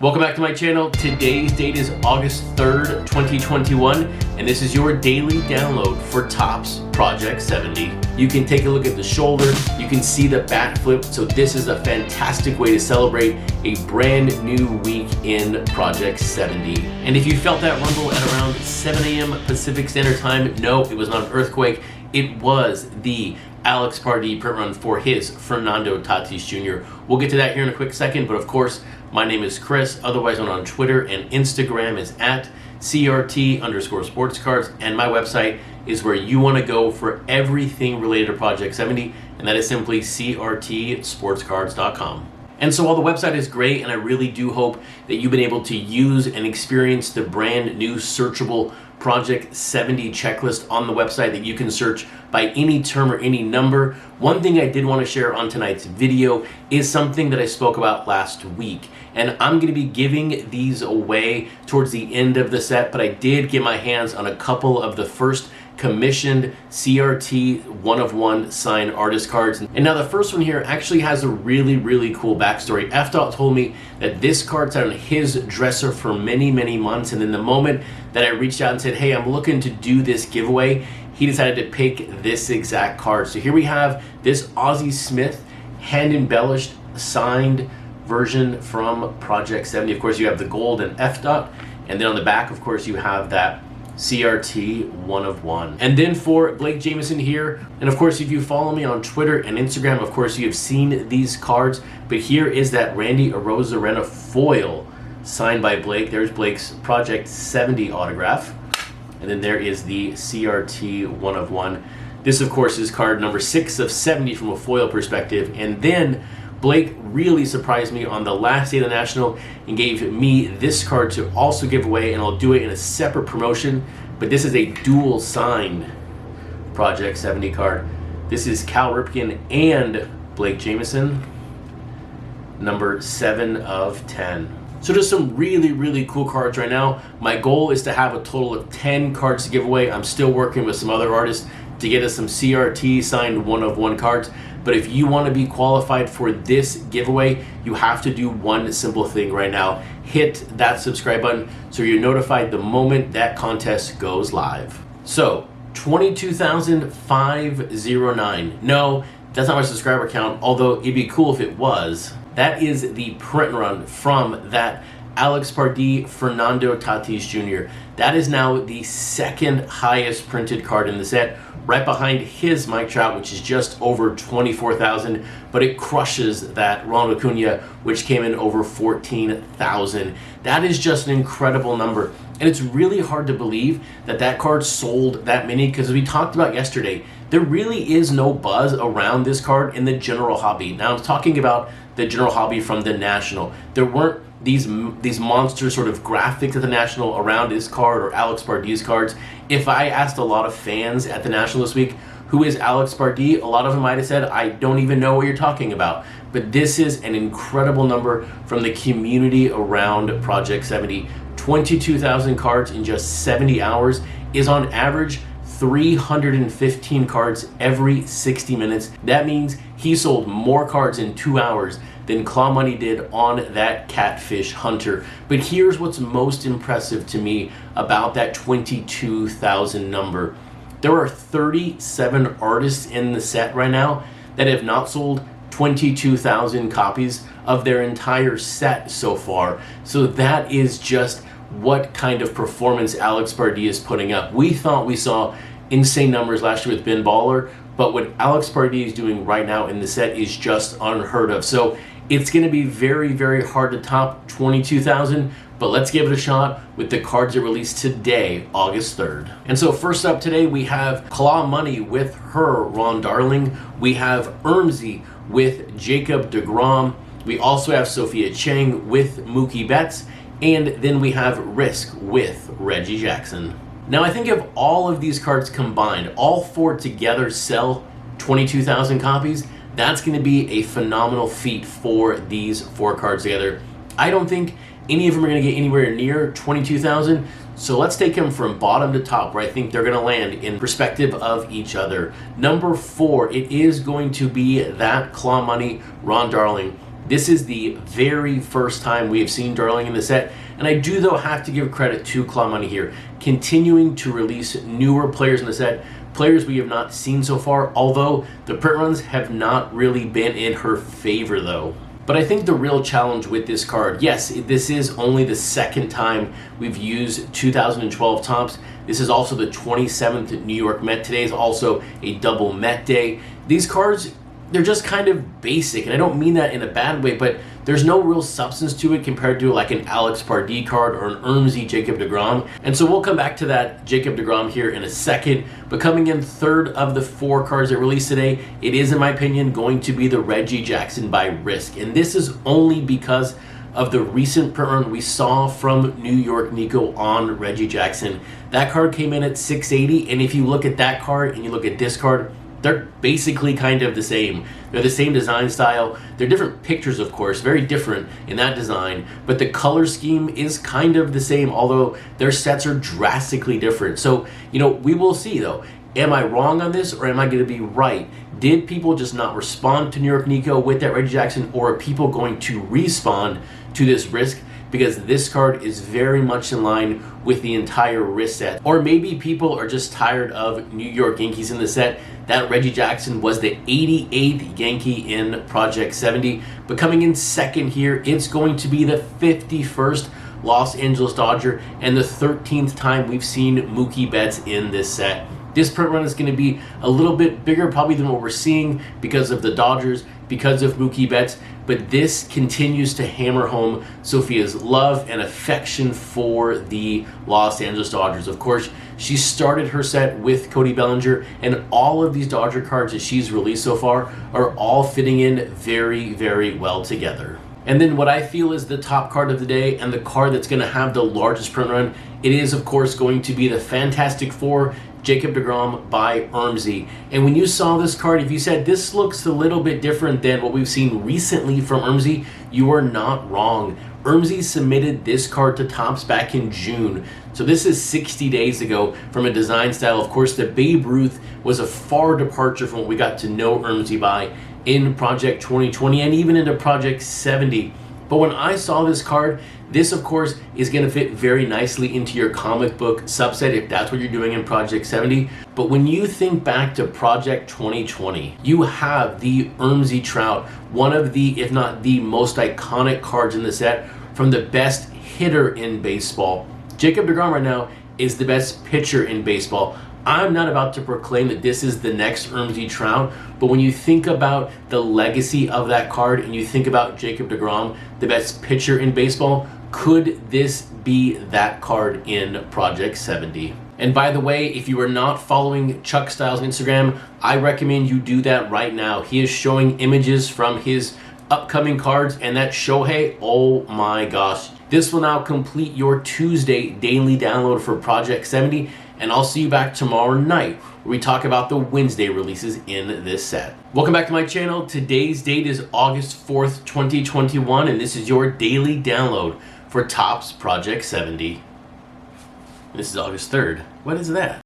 Welcome back to my channel. Today's date is August 3rd, 2021, and this is your daily download for Topps Project 70. You can take a look at the shoulder, you can see the bat flip, so this is a fantastic way to celebrate a brand new week in Project 70. And if you felt that rumble at around 7 a.m. Pacific Standard Time, no, it was not an earthquake, it was the Alex Pardee print run for his Fernando Tatis Jr. We'll get to that here in a quick second, but of course, my name is Chris, otherwise known on Twitter and Instagram is at CRT_Sportscards, and my website is where you want to go for everything related to Project 70, and that is simply CRTSportscards.com. And so while the website is great, and I really do hope that you've been able to use and experience the brand new searchable Project 70 checklist on the website that you can search by any term or any number, one thing I did want to share on tonight's video is something that I spoke about last week. And I'm going to be giving these away towards the end of the set, but I did get my hands on a couple of the first commissioned CRT 1-of-1 signed artist cards. And now the first one here actually has a really cool backstory. F-Dot told me that this card sat on his dresser for many months, and then the moment that I reached out and said, hey, I'm looking to do this giveaway, he decided to pick this exact card. So here we have this Ozzie Smith hand embellished signed version from Project 70. Of course, you have the gold and F-Dot, and then on the back, of course, you have that CRT 1-of-1. And then for Blake Jameson here, and of course if you follow me on Twitter and Instagram, of course you have seen these cards, but here is that Randy Arozarena foil signed by Blake. There's Blake's Project 70 autograph, and then there is the CRT 1-of-1. This of course is card number 6 of 70 from a foil perspective, and then Blake really surprised me on the last day of the National and gave me this card to also give away, and I'll do it in a separate promotion, but this is a dual signed Project 70 card. This is Cal Ripken and Blake Jameson, number 7 of 10. So just some really cool cards right now. My goal is to have a total of 10 cards to give away. I'm still working with some other artists to get us some CRT signed 1-of-1 cards. But if you want to be qualified for this giveaway, you have to do one simple thing right now. Hit that subscribe button so you're notified the moment that contest goes live. So 22,509. No, that's not my subscriber count, although it'd be cool if it was. That is the print run from that Alex Pardee Fernando Tatis Jr. That is now the second highest printed card in the set, right behind his Mike Trout, which is just over 24,000, but it crushes that Ronald Acuna, which came in over 14,000. That is just an incredible number, and it's really hard to believe that that card sold that many, because as we talked about yesterday, there really is no buzz around this card in the general hobby. Now I'm talking about the general hobby from the National. There weren't these monster sort of graphics at the National around his card or Alex Pardee's cards. If I asked a lot of fans at the National this week, who is Alex Pardee, a lot of them might have said, I don't even know what you're talking about. But this is an incredible number from the community around Project 70. 22,000 cards in just 70 hours is on average 315 cards every 60 minutes. That means he sold more cards in 2 hours than Claw Money did on that Catfish Hunter. But here's what's most impressive to me about that 22,000 number. There are 37 artists in the set right now that have not sold 22,000 copies of their entire set so far. So that is just what kind of performance Alex Pardee is putting up. We thought we saw insane numbers last year with Ben Baller, but what Alex Pardee is doing right now in the set is just unheard of. So it's going to be very hard to top 22,000, but let's give it a shot with the cards that released today, August 3rd. And so first up today, we have Claw Money with her Ron Darling. We have Ermsey with Jacob deGrom. We also have Sophia Chang with Mookie Betts. And then we have Risk with Reggie Jackson. Now I think if all of these cards combined, all 4 together sell 22,000 copies, that's going to be a phenomenal feat for these 4 cards together. I don't think any of them are going to get anywhere near 22,000, so let's take them from bottom to top where I think they're going to land in perspective of each other. Number 4, it is going to be that Claw Money Ron Darling. This is the very first time we have seen Darling in the set, and I do though have to give credit to Claw Money here, continuing to release newer players in the set, players we have not seen so far, although the print runs have not really been in her favor though. But I think the real challenge with this card, yes, this is only the second time we've used 2012 Topps. This is also the 27th New York Met. Today is also a double Met day. These cards, they're just kind of basic, and I don't mean that in a bad way, but there's no real substance to it compared to like an Alex Pardee card or an Ermsey Jacob deGrom. And so we'll come back to that Jacob deGrom here in a second. But coming in third of the 4 cards that released today, it is, in my opinion, going to be the Reggie Jackson by Risk. And this is only because of the recent print run we saw from New York Nico on Reggie Jackson. That card came in at 680, and if you look at that card and you look at this card, they're basically kind of the same. They're the same design style. They're different pictures, of course, very different in that design, but the color scheme is kind of the same, although their sets are drastically different. So, we will see though. Am I wrong on this, or am I going to be right? Did people just not respond to New York Nico with that Reggie Jackson, or are people going to respond to this Risk? Because this card is very much in line with the entire Risk set. Or maybe people are just tired of New York Yankees in the set. That Reggie Jackson was the 88th Yankee in Project 70. But coming in second here, it's going to be the 51st Los Angeles Dodger and the 13th time we've seen Mookie Betts in this set. This print run is going to be a little bit bigger probably than what we're seeing because of the Dodgers, because of Mookie Betts, but this continues to hammer home Sophia's love and affection for the Los Angeles Dodgers. Of course, she started her set with Cody Bellinger, and all of these Dodger cards that she's released so far are all fitting in very, very well together. And then what I feel is the top card of the day and the card that's going to have the largest print run, it is of course going to be the Fantastic Four Jacob deGrom by Ermsey. And when you saw this card, if you said this looks a little bit different than what we've seen recently from Ermsey, you are not wrong. Ermsey submitted this card to Topps back in June. So this is 60 days ago from a design style. Of course, the Babe Ruth was a far departure from what we got to know Ermsey by in Project 2020 and even into Project 70. But when I saw this card, this of course is going to fit very nicely into your comic book subset if that's what you're doing in Project 70. But when you think back to Project 2020, you have the Ermsey Trout, one of the, if not the most iconic cards in the set from the best hitter in baseball. Jacob deGrom right now is the best pitcher in baseball. I'm not about to proclaim that this is the next Ermsey Trout, but when you think about the legacy of that card and you think about Jacob deGrom, the best pitcher in baseball, could this be that card in Project 70? And by the way, if you are not following Chuck Styles on Instagram, I recommend you do that right now. He is showing images from his upcoming cards, and that Shohei, oh my gosh. This will now complete your Tuesday daily download for Project 70, and I'll see you back tomorrow night where we talk about the Wednesday releases in this set. Welcome back to my channel. Today's date is August 4th, 2021, and this is your daily download for Topps Project 70. This is August 3rd. What is that?